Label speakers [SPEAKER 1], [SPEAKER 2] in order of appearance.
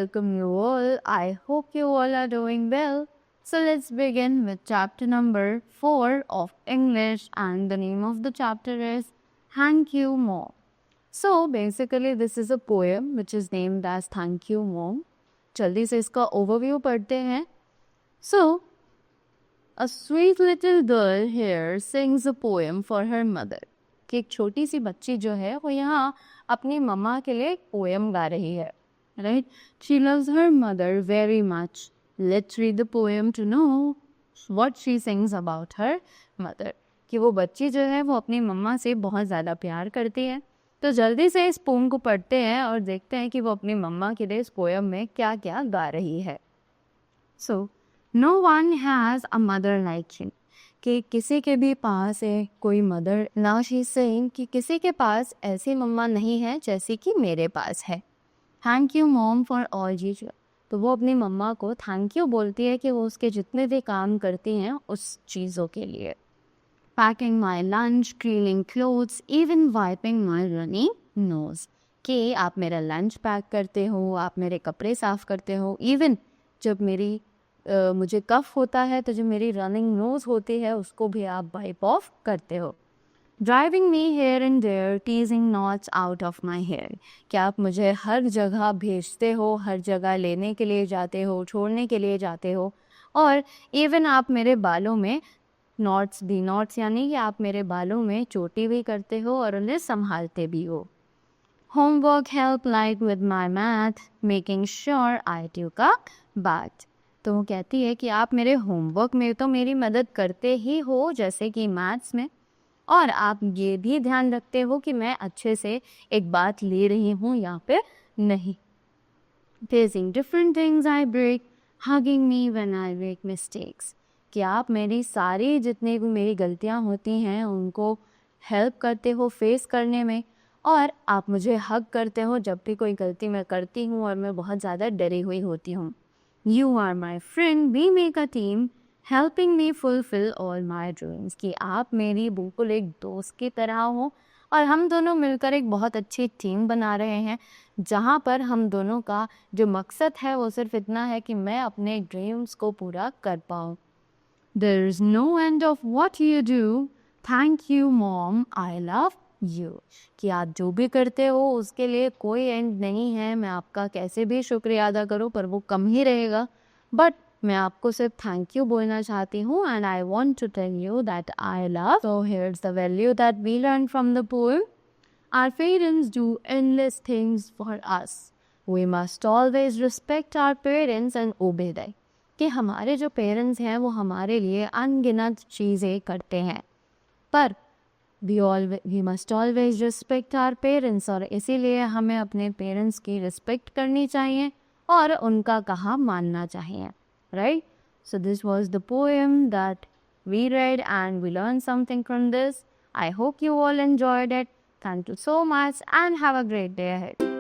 [SPEAKER 1] welcome you all. I hope you all are doing well. So let's begin with chapter number 4 of English, and the name of the chapter is Thank You Mom. So basically this is a poem which is named as Thank You Mom. जल्दी से इसका overview पढ़ते हैं. So a sweet little girl here sings a poem for her mother. कि एक छोटी सी बच्ची जो है वो यहाँ अपनी मम्मा के लिए एक पोएम गा रही है. Right? She loves her mother very much. Let's read the poem to know what she sings about her mother. कि वो बच्ची जो है वो अपनी मम्मा से बहुत ज़्यादा प्यार करती है. तो जल्दी से इस पोम को पढ़ते हैं और देखते हैं कि वो अपनी मम्मा के लिए इस पोएम में क्या क्या गा रही है. So, no one has a mother like you. कि किसी के भी पास है कोई मदर ना. शी सेइंग कि किसी के पास ऐसी मम्मा नहीं है जैसी कि मेरे पास है. Thank you mom for all you. तो वो अपनी मम्मा को थैंक यू बोलती है कि वो उसके जितने भी काम करती हैं उस चीज़ों के लिए. Packing my lunch, cleaning clothes, even wiping my running nose. कि आप मेरा लंच पैक करते हो, आप मेरे कपड़े साफ़ करते हो, इवन जब मुझे कफ होता है तो जो मेरी रनिंग नोज होती है उसको भी आप वाइप ऑफ करते हो. Driving me here and there, teasing knots out of my hair. क्या आप मुझे हर जगह भेजते हो, हर जगह लेने के लिए जाते हो, छोड़ने के लिए जाते हो, और इवन आप मेरे बालों में नॉट्स भी, नॉट्स यानी कि आप मेरे बालों में चोटी भी करते हो और उन्हें संभालते भी हो. Homework help like with my math, making sure I do का बात. तो वो कहती है कि आप मेरे होमवर्क में तो मेरी मदद करते ही हो जैसे कि मैथ्स में, और आप ये भी ध्यान रखते हो कि मैं अच्छे से एक बात ले रही हूँ या फिर नहीं. Facing different things I break, hugging me when I make mistakes. कि आप मेरी सारी जितनी भी मेरी गलतियाँ होती हैं उनको हेल्प करते हो फेस करने में, और आप मुझे हग करते हो जब भी कोई गलती मैं करती हूँ और मैं बहुत ज़्यादा डरी हुई होती हूँ. You are my friend, we make a team, helping me fulfil all my dreams. कि आप मेरी बिल्कुल एक दोस्त की तरह हो और हम दोनों मिलकर एक बहुत अच्छी टीम बना रहे हैं जहाँ पर हम दोनों का जो मकसद है वो सिर्फ इतना है कि मैं अपने ड्रीम्स को पूरा कर पाऊँ. There is no end of what you do, thank you mom, I love you. कि आप जो भी करते हो उसके लिए कोई एंड नहीं है. मैं आपका कैसे भी शुक्रिया अदा करूँ पर वो कम ही रहेगा. बट मैं आपको सिर्फ थैंक यू बोलना चाहती हूँ, and I want to tell you that I love. So here's the value that we learn from the poem. Our parents do endless things for us. We must always respect our parents and obey them. कि हमारे जो parents हैं वो हमारे लिए अनगिनत चीज़ें करते हैं, पर we must always respect our parents. और इसीलिए हमें अपने पेरेंट्स की रिस्पेक्ट करनी चाहिए और उनका कहा मानना चाहिए. Right? So this was the poem that we read and we learned something from this. I hope you all enjoyed it. Thank you so much and have a great day ahead.